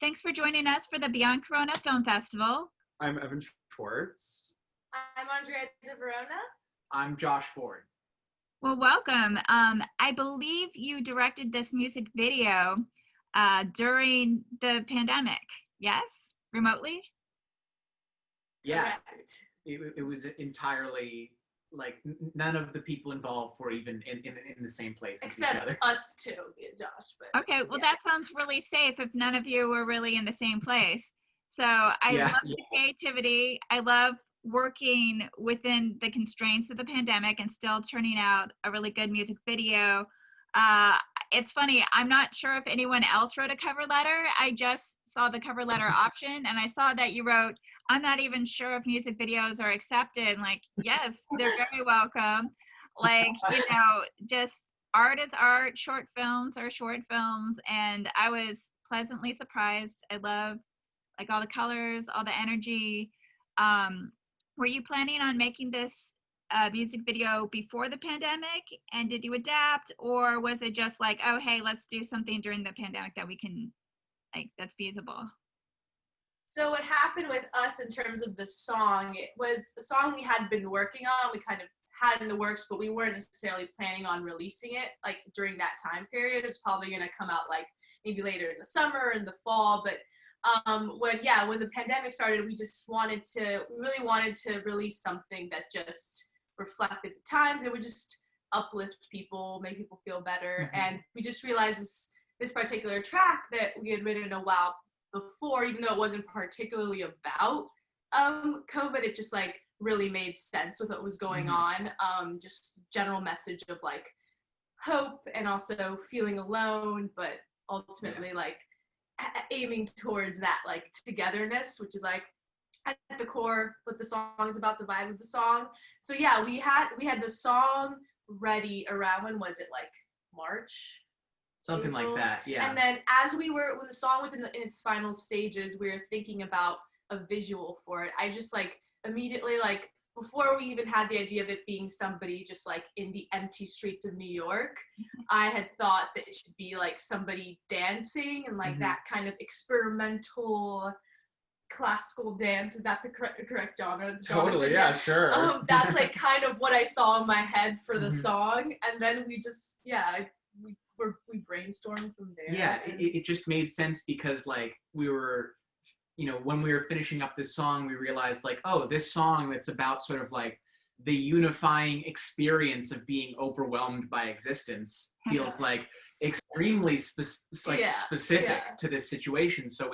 Thanks for joining us for the Beyond Corona Film Festival. I'm Evan Schwartz. I'm Andrea DeVarona. I'm Josh Ford. Well, welcome. I believe you directed this music video during the pandemic, yes? Remotely? Yeah, Correct. it was entirely like none of the people involved were even in the same place as each Except other. us two, me and Josh. But Okay, well, yeah. that sounds really safe if none of you were really in the same place. So I Yeah, love the creativity. I love working within the constraints of the pandemic and still turning out a really good music video. It's funny, I'm not sure if anyone else wrote a cover letter. I just saw the cover letter option and I saw that you wrote, I'm not even sure if music videos are accepted. Like, yes, they're very welcome. Like, just art is art, short films are short films. And I was pleasantly surprised. I love like all the colors, all the energy. Were you planning on making this music video before the pandemic, and did you adapt, or was it just like, oh, hey, let's do something during the pandemic that we can, like, that's feasible? So what happened with us in terms of the song, it was a song we had been working on. We kind of had in the works, but we weren't necessarily planning on releasing it like during that time period. It's probably going to come out like maybe later in the summer, in the fall. But when the pandemic started, we really wanted to release something that just reflected the times and would just uplift people, make people feel better. Mm-hmm. And we just realized this particular track that we had written a while before, even though it wasn't particularly about COVID, it just like really made sense with what was going on. Just general message of like hope and also feeling alone, but ultimately like aiming towards that like togetherness, which is like at the core what the song is about, the vibe of the song. So yeah, we had the song ready around, when was it, like March? something April? like that. Yeah. And then when the song was in its final stages, we were thinking about a visual for it. I just like immediately, like before we even had the idea of it being somebody just like in the empty streets of New York, I had thought that it should be like somebody dancing and like that kind of experimental classical dance. Is that the correct genre? Totally, yeah, sure. That's like kind of what I saw in my head for the song, and then we just we brainstormed from there. Yeah, it just made sense because like we were, when we were finishing up this song, we realized like, oh, this song that's about sort of like the unifying experience of being overwhelmed by existence feels like extremely specific to this situation. So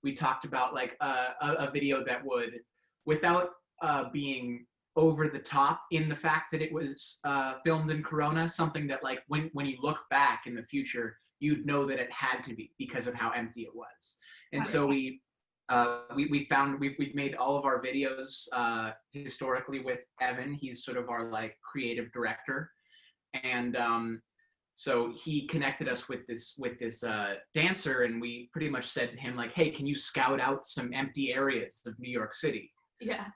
we talked about like a video that would, without being over the top in the fact that it was filmed in Corona, something that like when you look back in the future, you'd know that it had to be because of how empty it was. And so we found we've made all of our videos historically with Evan. He's sort of our like creative director, and so he connected us with this dancer, and we pretty much said to him like, hey, can you scout out some empty areas of New York City? Yeah.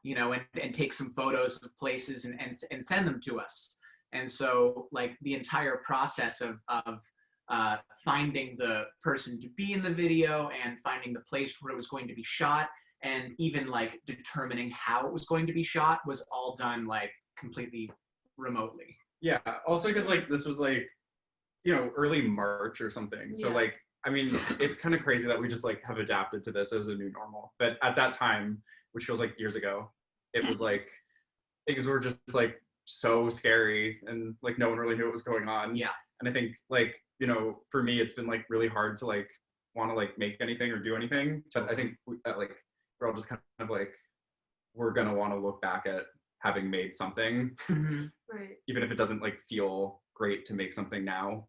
And take some photos of places and send them to us. And so like the entire process of finding the person to be in the video and finding the place where it was going to be shot and even like determining how it was going to be shot was all done like completely remotely. Yeah, also because like this was like, early March or something. So like, I mean, it's kind of crazy that we just like have adapted to this as a new normal. But at that time, which feels like years ago, it was like, things were just like so scary and like no one really knew what was going on. Yeah. And I think like, for me, it's been like really hard to like want to like make anything or do anything. But I think we're all just kind of like, we're going to want to look back at having made something, Right. even if it doesn't like feel great to make something now.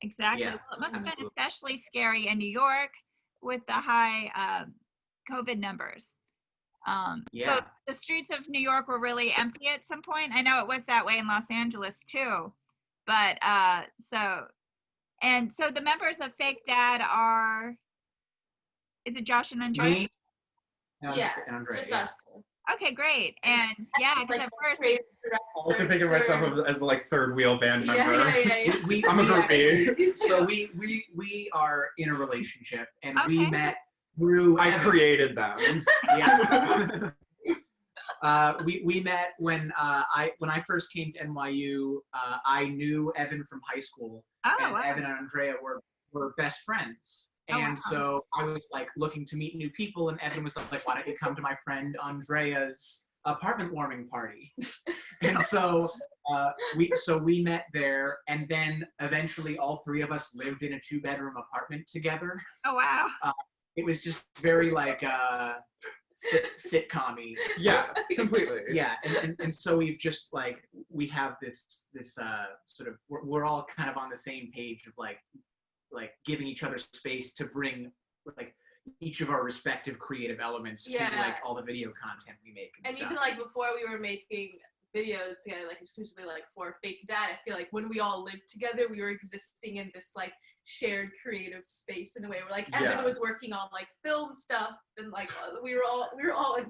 Exactly. Yeah, Well, it must have been especially scary in New York with the high COVID numbers. So the streets of New York were really empty at some point. I know it was that way in Los Angeles too. But so the members of Fake Dad are, is it Josh and Andrea? Me? Yeah, Andrea, just yeah. us. Okay, great. And yeah, because Like at first, creative I like to think of myself as the like third wheel band member. Yeah. I'm a groupie. So we are in a relationship, and we Okay. met through. I Evan. created them. Yeah. We met when I first came to NYU. I knew Evan from high school, and wow. Evan and Andrea were best friends. Oh, And wow. so I was like looking to meet new people, and Evan was like, "Why don't you come to my friend Andrea's apartment warming party?" And so we met there, and then eventually all three of us lived in a 2-bedroom apartment together. Oh, wow. It was just very like sitcom-y. Yeah, completely. Yeah, and so we've just like we have this sort of we're all kind of on the same page of like giving each other space to bring like each of our respective creative elements to like all the video content we make. And even like before we were making videos together, like exclusively like for Fake Dad, I feel like when we all lived together, we were existing in this like shared creative space in a way where like Evan was working on like film stuff, and like we were always like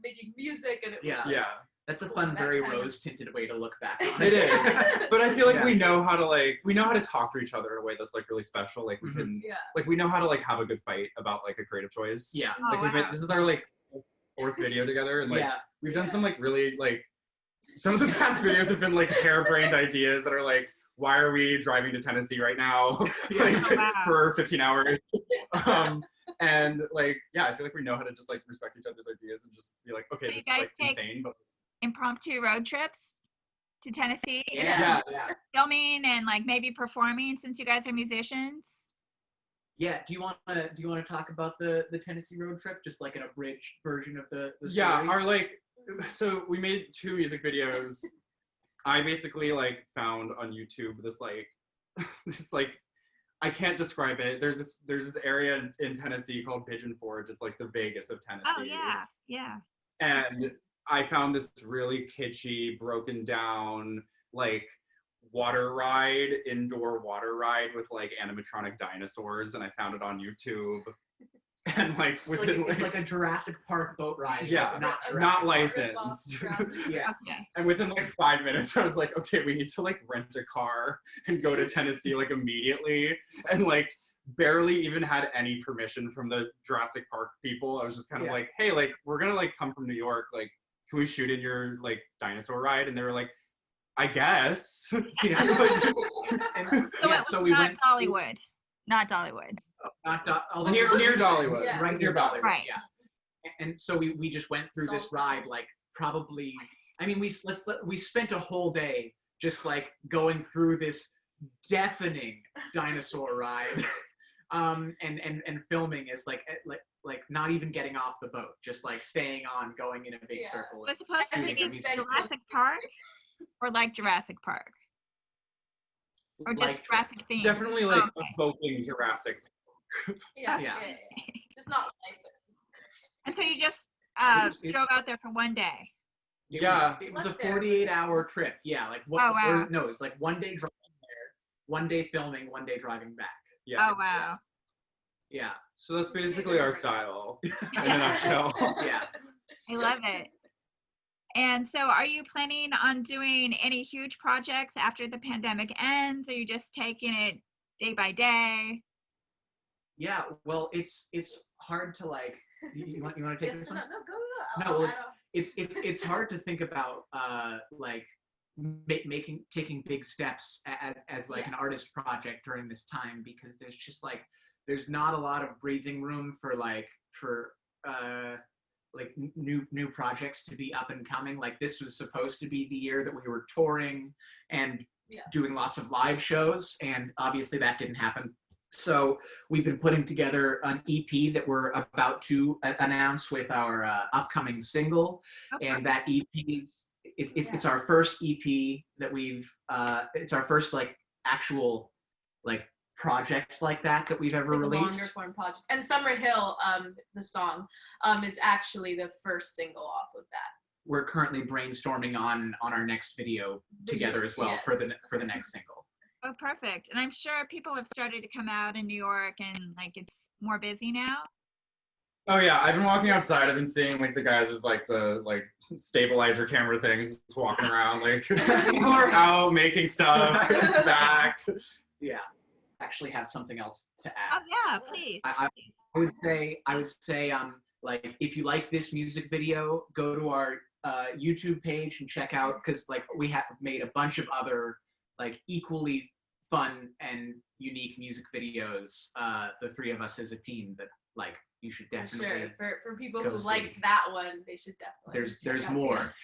making music, and it was That's a fun, very rose-tinted way to look back on it. It is, but I feel like we know how to talk to each other in a way that's like really special. Like we can, like we know how to like have a good fight about like a creative choice. Yeah, like this is our like 4th video together, and like we've done some like really like some of the past videos have been like harebrained ideas that are like, why are we driving to Tennessee right now for 15 hours? And like, I feel like we know how to just like respect each other's ideas and just be like, okay, So this is like insane, but impromptu road trips to Tennessee. Yeah. Filming and like maybe performing, since you guys are musicians. Yeah. Do you want to talk about the Tennessee road trip, just like an abridged version of the story? Yeah, so we made 2 music videos. I basically like found on YouTube this like I can't describe it. There's this area in Tennessee called Pigeon Forge. It's like the Vegas of Tennessee. Oh yeah. And I found this really kitschy, broken down, like indoor water ride with like animatronic dinosaurs, and I found it on YouTube. And like it's like a Jurassic Park boat ride. Yeah, not licensed. Yeah. And within like 5 minutes, I was like, okay, we need to like rent a car and go to Tennessee like immediately. And like barely even had any permission from the Jurassic Park people. I was just kind of like, hey, like we're gonna like come from New York. Like, can we shoot in your like dinosaur ride? And they were like, I guess. So we went Dollywood, not Dollywood. Near Dollywood, right near Dollywood. Right. Yeah. And so we just went through this ride, like probably. I mean, we spent a whole day just like going through this deafening dinosaur ride, and filming is like not even getting off the boat, just like staying on, going in a big circle. Was supposed to be Jurassic Park, or like Jurassic Park, or just like Jurassic theme. Definitely like evoking Jurassic. Yeah. Just not licensed. And so you just drove out there for one day. It was a 48-hour trip. Yeah, like what? Oh, wow. No, it's like 1 day driving there, 1 day filming, 1 day driving back. Yeah. Oh wow. Yeah. So that's basically our style in a nutshell. Yeah. I love it. And so are you planning on doing any huge projects after the pandemic ends? Or are you just taking it day by day? Yeah, well, it's hard to like. You want to take this one? No, go. No, well, it's hard to think about like taking big steps as like an artist project during this time, because there's just like there's not a lot of breathing room for new projects to be up and coming. Like this was supposed to be the year that we were touring and doing lots of live shows, and obviously that didn't happen. So we've been putting together an EP that we're about to announce with our upcoming single, and that EP is it's our first EP that we've it's our first like actual like project like that we've ever released. A longer form project. And Summer Hill, the song, is actually the first single off of that. We're currently brainstorming on our next video together as well for the next single. Oh, perfect. And I'm sure people have started to come out in New York, and like it's more busy now. Oh yeah, I've been walking outside. I've been seeing like the guys with like the stabilizer camera things just walking around. Like people are out making stuff. It's back. Yeah, actually have something else to Oh add. yeah, please. I would say like if you like this music video, go to our YouTube page and check out, because like we have made a bunch of other like equally fun and unique music videos, the three of us as a team, that like you should definitely For people go who see. liked that one, they should definitely. there's more.